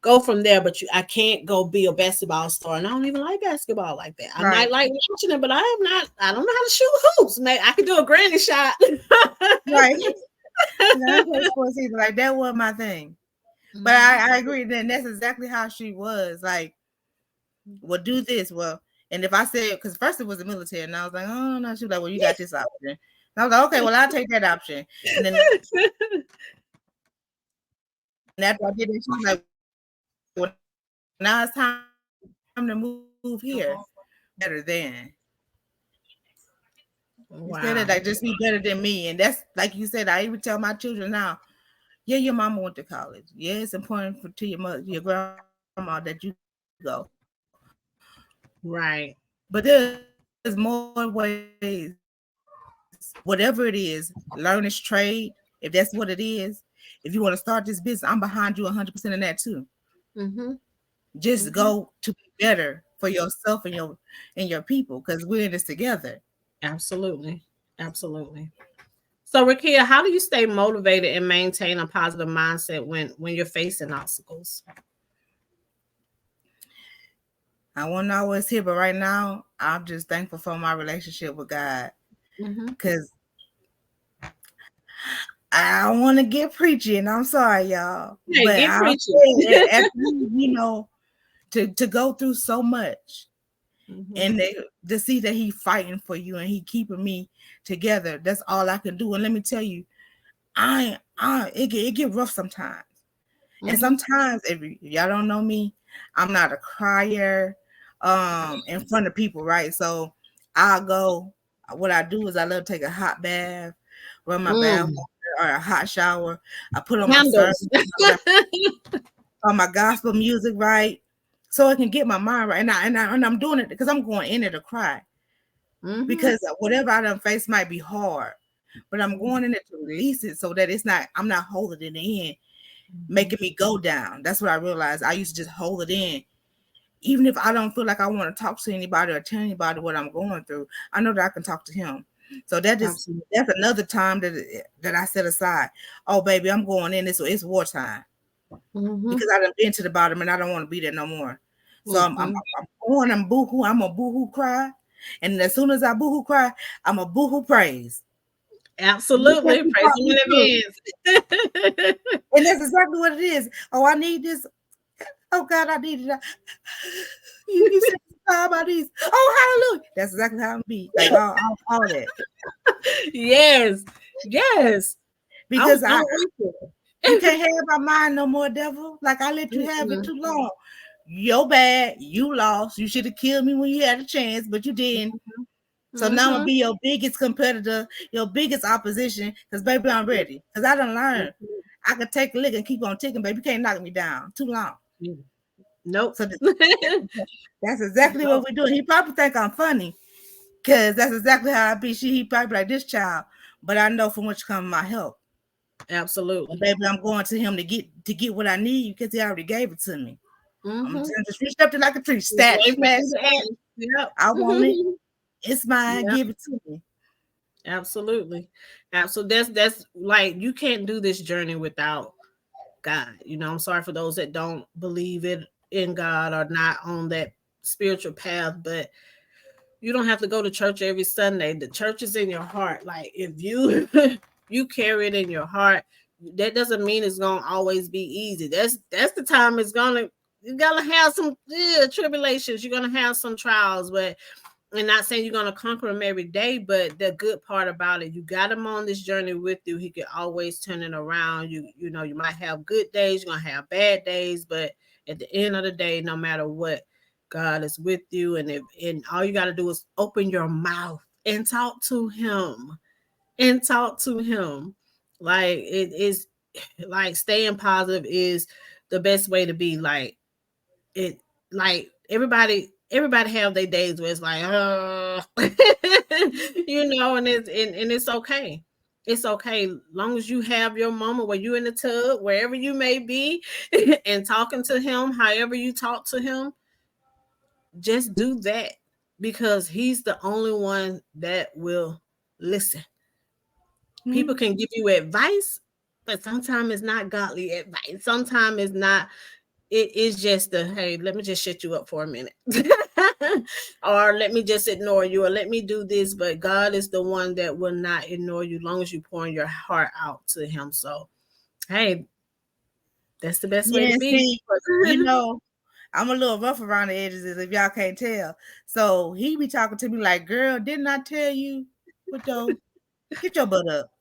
go from there. But I can't go be a basketball star, and I don't even like basketball like that. I might Right. like watching it, but I don't know how to shoot hoops. I can do a granny shot. Right. I don't play sports either. Like that was my thing. But Mhm. I agree. Then that's exactly how she was. Like, well, do this. Well, and if I said, because first it was the military, and I was like, oh no, she was like, well, you got this option. And I was like, okay, well, I'll take that option. And then after I did it, she was like, well, now it's time to move here. Better then. Instead of Wow. like just be better than me. And that's like you said, I even tell my children now, yeah, your mama went to college. Yeah, it's important to your mother, your grandma that you go. But there's more ways. Whatever it is, learn this trade. If that's what it is, if you want to start this business, I'm behind you 100% in that too. Mm-hmm. Just go to Mm-hmm. be better for yourself and your people, because we're in this together. Absolutely. Absolutely. So, Rickea, how do you stay motivated and maintain a positive mindset when you're facing obstacles? I wasn't always here, but right now I'm just thankful for my relationship with God. Mm-hmm. Cause I don't want to get preachy, and I'm sorry, y'all, Hey, but get I preaching. feel after to go through so much, Mm-hmm. and to see that He fighting for you and He keeping me together. That's all I can do. And let me tell you, it get rough sometimes. And Mm-hmm. sometimes if y'all don't know me, I'm not a crier in front of people, right? So I'll go. What I do is I love to take a hot bath, run my bath Mm. or a hot shower. I put on my sermon, Candles. on my gospel music, right? So I can get my mind right. And I'm doing it because I'm going in there to cry. Mm-hmm. Because whatever I done face might be hard. But I'm going in there to release it so that I'm not holding it in. Mhm. making me go down. That's what I realized. I used to just hold it in. Even if I don't feel like I want to talk to anybody or tell anybody what I'm going through, I know that I can talk to him. So Absolutely. that's another time that I set aside. Oh baby, I'm going in. It's wartime Mhm. because I done been to the bottom and I don't want to be there no more. So Mhm. I'm going. I'm boohoo. I'm a boohoo cry, and as soon as I boohoo cry, I'm a boohoo praise. Look what Absolutely. you Praise brought him me through, in advance. and that's exactly what it is. Oh, I need this. Oh God, I need it. You said about these. Oh, hallelujah. That's exactly how I'm be. Like all that. Yes. Yes. Because I'm with you you. can't have my mind no more, devil. Like I let you have it Mm-mm. too long. You're bad. You lost. You should have killed me when you had a chance, but you didn't. So now I'm gonna Mhm. be your biggest competitor, your biggest opposition. Cause baby, I'm ready. Cause I done learned. I could take a lick and keep on ticking, baby. You can't knock me down too long. Mhm. Nope. So that's exactly what Nope. we do. He probably think I'm funny, cause that's exactly how I be. He probably like this child, but I know from which come my help. And Absolutely. baby, I'm going to him to get what I need because he already gave it to me. I'm Mhm. just reached up to like a tree, Just stat, wait for smash, you to smash. ask. Yep. I want it. It's mine. Yep. Give it to me. Absolutely. Absolutely. That's like you can't do this journey without God. I'm sorry for those that don't believe it in God or not on that spiritual path, but you don't have to go to church every Sunday. The church is in your heart. Like if you you carry it in your heart, that doesn't mean it's gonna always be easy. That's the time it's gonna you're gonna have some tribulations. You're gonna have some trials, but and not saying you're gonna conquer him every day, but the good part about it, you got him on this journey with you. He can always turn it around. You might have good days, you're gonna have bad days, but at the end of the day, no matter what, God is with you, and all you gotta do is open your mouth and talk to him. And talk to him. Like it is like staying positive is the best way to be. It like everybody have their days where it's like and it's okay. It's okay long as you have your moment where you're in the tub wherever you may be and talking to him however you talk to him, just do that because he's the only one that will listen. People Mm-hmm. can give you advice, but sometimes it's not godly advice. Sometimes it's not. It is just the hey, let me just shut you up for a minute, or let me just ignore you, or let me do this. But God is the one that will not ignore you, long as you pouring your heart out to Him. So, hey, that's the best way to Yeah, be. see, I'm a little rough around the edges, if y'all can't tell. So he be talking to me like, girl, didn't I tell you? What though? Get your butt up.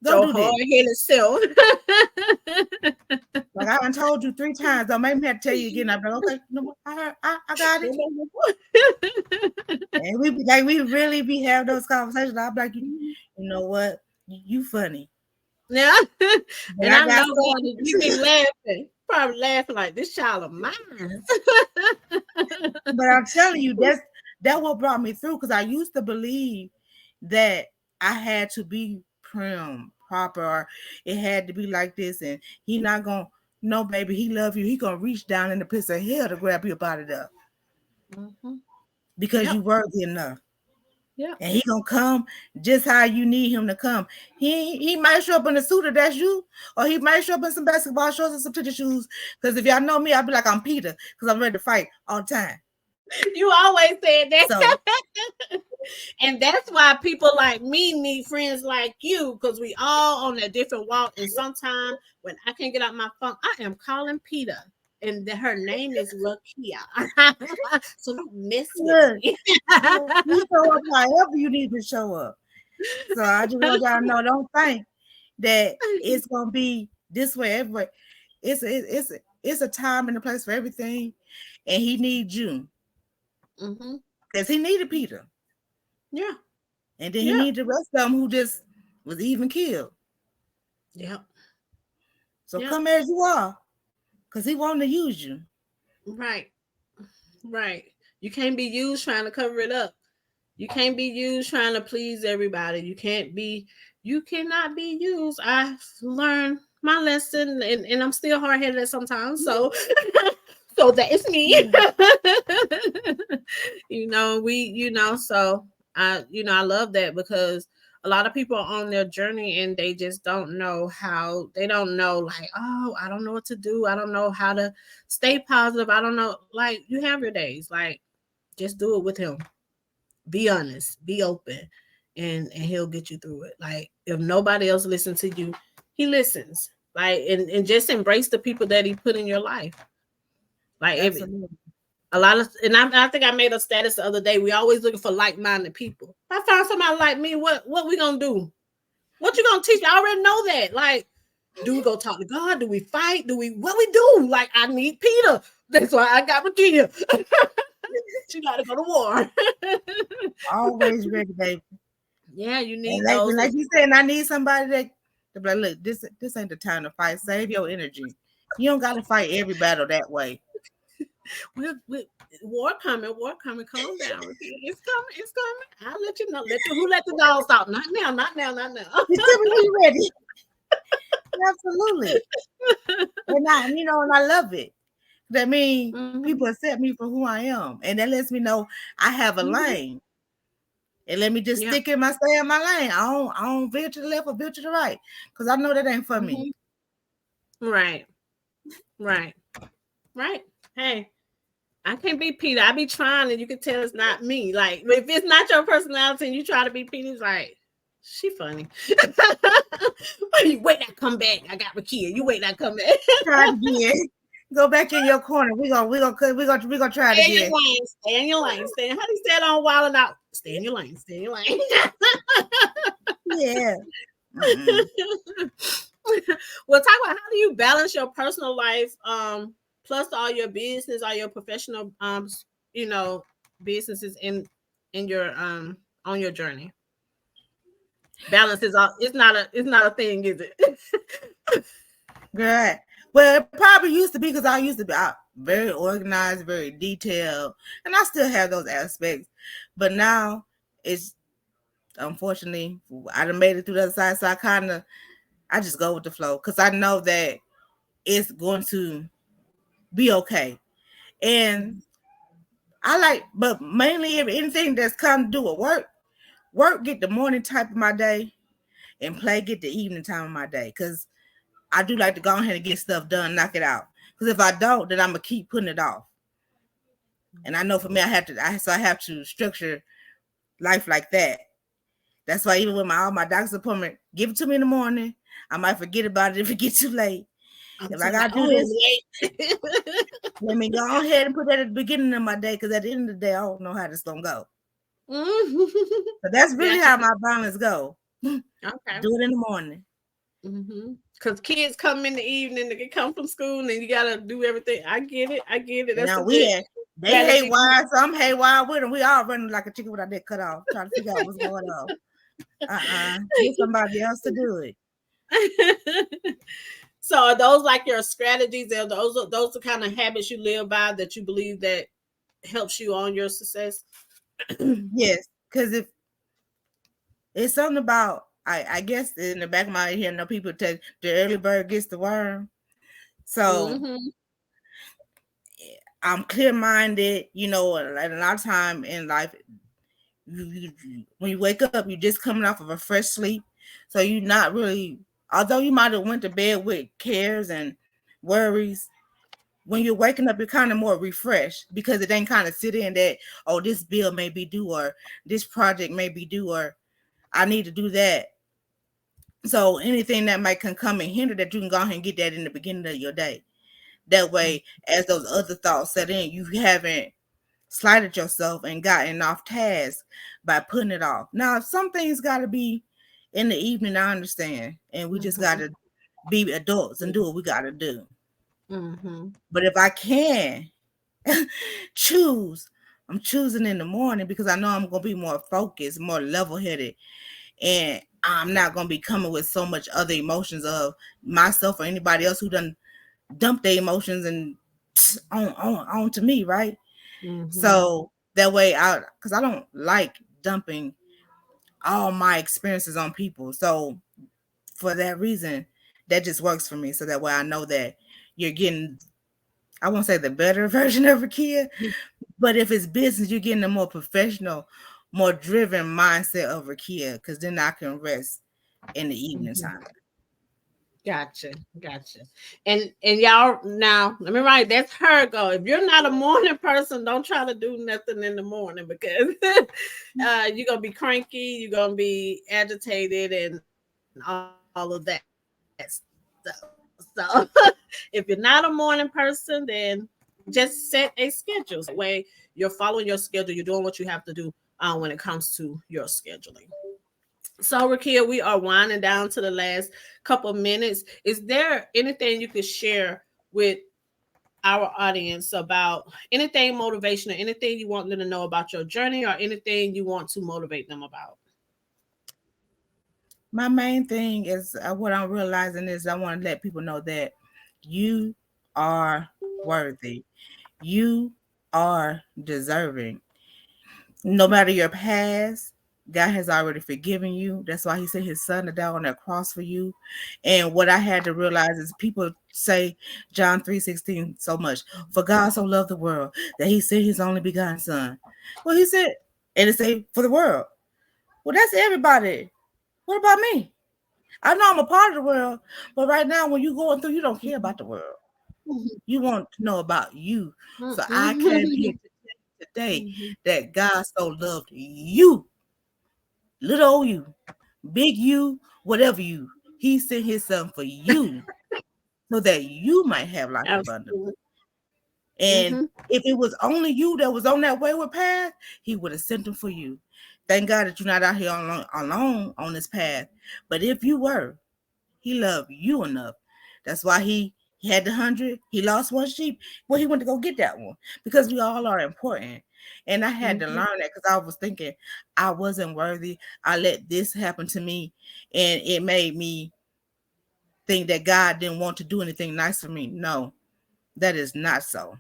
Go So do hard this. headed self. Like I done told you 3 times. Don't make me have to tell you again. I'm like, okay, you know what? I heard, I got it. And we be like, we really be having those conversations. I'm like, you know what? You funny. Yeah, But and I I got know God, you be stuff. laughing, probably laughing like this child of mine. But I'm telling you, that what brought me through because I used to believe that I had to be prim, proper, or it had to be like this, and he not gonna no baby, he love you. He gonna reach down in the pits of hell to grab you up out of there Mhm. because Yep, you worthy enough. yep. And he gonna come just how you need him to come. He might show up in a suit if that's you, or he might show up in some basketball shorts and some tennis shoes. Because if y'all know me, I'll be like I'm Peter, because I'm ready to fight all the time. You always said that. So And that's why people like me need friends like you, because we all on a different walk. And sometimes when I can't get out my phone, I am calling Peter. And her name is Rickea. So don't mess with look, me. you show up however you need to show up. So I just want y'all to know, don't think that it's gonna be this way everywhere. It's a time and a place for everything, and he needs you Hmm. because he needed Peter, Yeah. and then he Yeah. needed the rest of them who just was even killed. Yep. So Yep. come as you are, because he wanted to use you. Right. Right. You can't be used trying to cover it up. You can't be used trying to please everybody. You cannot be used. I've learned my lesson, and I'm still hard headed sometimes. So, so that is me. Yeah. So I love that because a lot of people are on their journey and they just don't know how. They don't know, like, oh, I don't know what to do. I don't know how to stay positive. I don't know. Like, you have your days. Like, just do it with him. Be honest. Be open, and he'll get you through it. Like, if nobody else listens to you, he listens. Like, and just embrace the people that he put in your life. Like, if Absolutely. a lot of, and I think I made a status the other day. We always looking for like-minded people. If I found somebody like me, what we gonna do? What you gonna teach me? I already know that. Like, do we go talk to God? Do we fight? Do we what we do? Like, I need Peter. That's why I got Rickea. She got to go to war. Always ready, baby. Yeah, you And need like those. like you said, I need somebody that to be like, look, this ain't the time to fight. Save your energy. You don't gotta fight every battle that way. we war coming, war coming. Calm down, Rickea. It's coming, it's coming. I'll let you know. Who let the dogs out? Not now, not now, not now. You tell me when you ready. Absolutely. And I love it. That means Mm-hmm. people accept me for who I am. And that lets me know I have a Mm-hmm. lane. And let me just Yeah. stay in my lane. I don't veer to the left or veer to the right. Because I know that ain't for me. Mm-hmm. Right. Right. Right. Hey, I can't be Peter. I be trying, and you can tell it's not me. Like, if it's not your personality and you try to be Peter, it's like, she funny. You wait, I come back. I got Rickea. You wait, I come back. Try it again. Go back in your corner. We gonna try it Stay in your again. lane. Stay in your lane. Stay. How do you say it on Wild and Out? Stay in your lane. Stay in your lane. Yeah. Mm-mm. Well, talk about how do you balance your personal life, plus all your business, all your professional, you know, businesses in your on your journey. Balance is all. It's not a thing, is it? Good. Well, it probably used to be because I used to be very organized, very detailed, and I still have those aspects. But now it's unfortunately I done made it through the other side, so I just go with the flow because I know that it's going to be okay. And but mainly if anything that's come to do with work get the morning type of my day, and play get the evening time of my day because I do like to go ahead and get stuff done, knock it out. Because if I don't, then I'm gonna keep putting it off. And I know for me, I have to structure life like that. That's why even with my doctor's appointment, give it to me in the morning. I might forget about it if it gets too late. I'm If I so like, gotta do oh, this, late. let me go ahead and put that at the beginning of my day. Because at the end of the day, I don't know how this gonna go. So that's Yeah, really how my balance go. Do okay. it in the morning. Because kids come in the evening, they come from school, and you gotta do everything. I get it. I get it. And That's now a good they strategy. haywire, so I'm haywire with them. We all running like a chicken with our neck cut off, trying to figure out what's going on. Get somebody else to do it. So are those like your strategies? Are those the kind of habits you live by that you believe that helps you on your success? Yes, because if it's something about, I guess in the back of my head, I know people tell the early bird gets the worm. So Mm-hmm. I'm clear minded, and a lot of time in life, when you wake up, you're just coming off of a fresh sleep. So you're not really, although you might have went to bed with cares and worries, when you're waking up, you're kind of more refreshed because it ain't kind of sit in that, oh, this bill may be due or this project may be due or I need to do that. So anything that might can come and hinder that, you can go ahead and get that in the beginning of your day. That way, as those other thoughts set in, you haven't slighted yourself and gotten off task by putting it off. Now, if some things got to be in the evening, I understand, and we just got to be adults and do what we got to do. Mm-hmm. But if I can choose, I'm choosing in the morning because I know I'm going to be more focused, more level-headed, and I'm not going to be coming with so much other emotions of myself or anybody else who done dump their emotions and on to me, right? Mm-hmm. So that way, because I don't like dumping all my experiences on people. So for that reason, that just works for me. So that way I know that you're getting, I won't say the better version of Rickea, but if it's business, you're getting a more professional, more driven mindset of Rickea, because then I can rest in the evening Mhm. time. Gotcha, gotcha. And y'all now, let me write. That's her goal. If you're not a morning person, don't try to do nothing in the morning because you're gonna be cranky, you're gonna be agitated, and all of that so if you're not a morning person, then just set a schedule. So that way you're following your schedule, you're doing what you have to do when it comes to your scheduling. So, Rakia, we are winding down to the last couple of minutes. Is there anything you could share with our audience about anything motivational, anything you want them to know about your journey, or anything you want to motivate them about? My main thing is what I'm realizing is I want to let people know that you are worthy. You are deserving. No matter your past, God has already forgiven you. That's why He sent His Son to die on that cross for you. And what I had to realize is people say John 3:16 so much. For God so loved the world that He sent His only begotten Son. Well, He said, and it say for the world. Well, that's everybody. What about me? I know I'm a part of the world, but right now when you're going through, you don't care about the world. You want to know about you. So I came here to tell you today that God so loved you, little old you, big you, whatever you. He sent His Son for you so that you might have life abundant. Absolutely. And Mm-hmm. if it was only you that was on that wayward path, He would have sent them for you. Thank God that you're not out here alone on this path. But if you were, He loved you enough. That's why he had the 100. He lost one sheep. Well, he went to go get that one because we all are important. And I had to Mm-hmm. learn that because I was thinking I wasn't worthy. I let this happen to me, and it made me think that God didn't want to do anything nice for me. No, that is not so.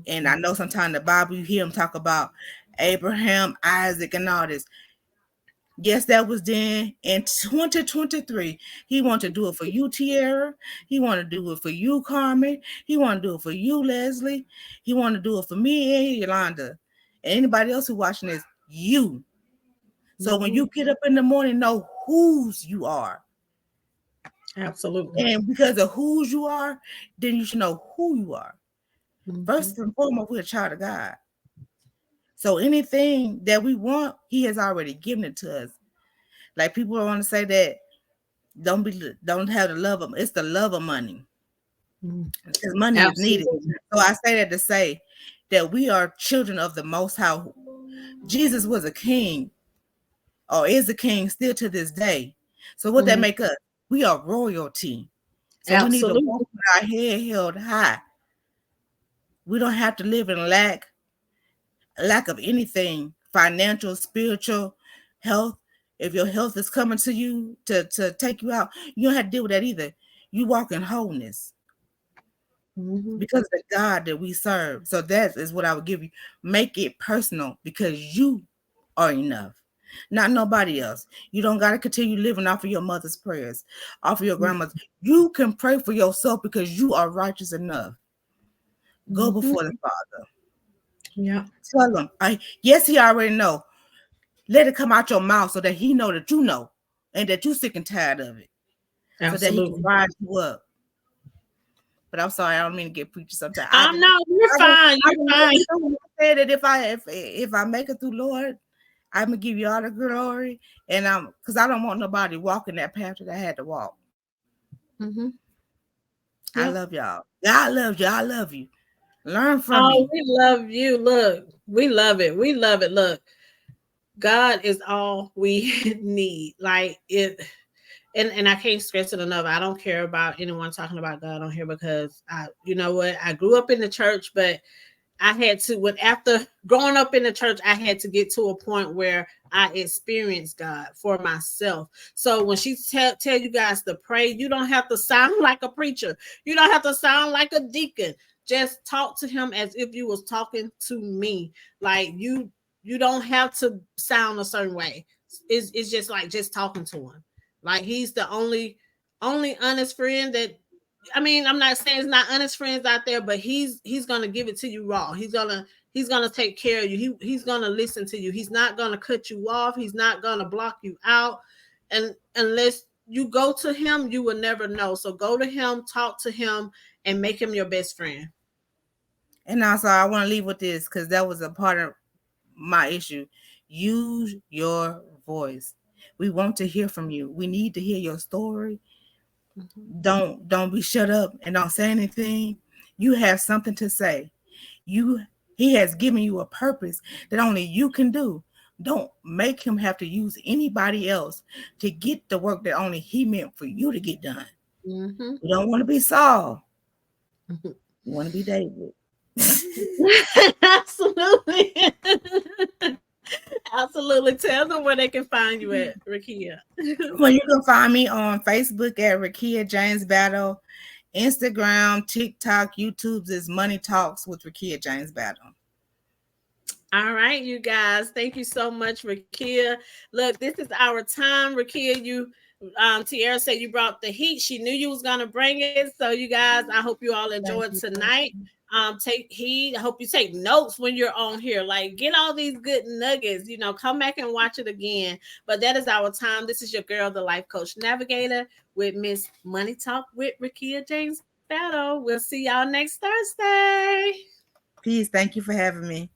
And I know sometimes in the Bible you hear him talk about Abraham, Isaac, and all this. Yes, that was then in 2023. He wanted to do it for you, Tierra. He wanted to do it for you, Carmen. He wanted to do it for you, Leslie. He wanted to do it for me and Yolanda. And anybody else who's watching this, you. So when Mm-hmm. you get up in the morning, know whose you are. Absolutely. And because of whose you are, then you should know who you are. Mm-hmm. First and foremost, we're a child of God. So anything that we want, He has already given it to us. Like people want to say that don't have the love of, it's the love of money, Mm-hmm. because money is needed. Absolutely. So I say that to say that we are children of the Most High. Jesus was a king, or is a king still to this day. So what that Mm-hmm. make us? We are royalty. So we need to walk Absolutely. with our head held high. We don't have to live in lack of anything, financial, spiritual, health. If your health is coming to you to take you out, you don't have to deal with that either. You walk in wholeness Mm-hmm. because of the God that we serve. So that is what I would give you. Make it personal because you are enough, not nobody else. You don't got to continue living off of your mother's prayers, off of your grandmother's. You can pray for yourself because you are righteous enough. Go Mm-hmm. before the Father. Yeah. Tell him, yes, he already know. Let it come out your mouth so that he know that you know and that you sick and tired of it so that he can Absolutely. rise you up. But I'm sorry, I don't mean to get preachy sometimes. No, you're fine. I You're will make fine. it through. I said that if I make it through, Lord, I'm gonna give you all the glory. And because I don't want nobody walking that path that I had to walk. Mm-hmm. I Yep. love y'all. God loves you. I love you. Learn from Oh, me. we love you. Look, we love it. We love it. Look, God is all we need. Like it, and I can't stress it enough. I don't care about anyone talking about God on here because you know what, I grew up in the church, but I had to, when after growing up in the church, I had to get to a point where I experienced God for myself. So when she tell you guys to pray, you don't have to sound like a preacher. You don't have to sound like a deacon. Just talk to him as if you was talking to me. Like you don't have to sound a certain way. It's just like just talking to him. Like he's the only honest friend that, I mean, I'm not saying it's not honest friends out there, but he's gonna give it to you raw. He's gonna take care of you. He's gonna listen to you. He's not gonna cut you off. He's not gonna block you out. And unless you go to him, you will never know. So go to him, talk to him, and make him your best friend. And also, I want to leave with this because that was a part of my issue. Use your voice. We want to hear from you. We need to hear your story. Mhm. Don't be shut up and don't say anything. You have something to say. You He has given you a purpose that only you can do. Don't make him have to use anybody else to get the work that only he meant for you to get done. Mhm. You don't want to be Saul. Mhm. You want to be David. Absolutely. Absolutely. Tell them where they can find you at, Rickea. Well, you can find me on Facebook at Rickea James Battle, Instagram, TikTok, YouTube's is Money Talks with Rickea James Battle. All right, you guys. Thank you so much, Rickea. Look, this is our time, Rickea. Tiara said you brought the heat. She knew you was gonna bring it. So, you guys, I hope you all enjoyed Thank you. tonight. Take heed. I hope you take notes when you're on here. Like, get all these good nuggets. Come back and watch it again. But that is our time. This is your girl, the Life Coach Navigator, with Miss Money Talk with Rickea James Battle. We'll see y'all next Thursday. Peace. Thank you for having me.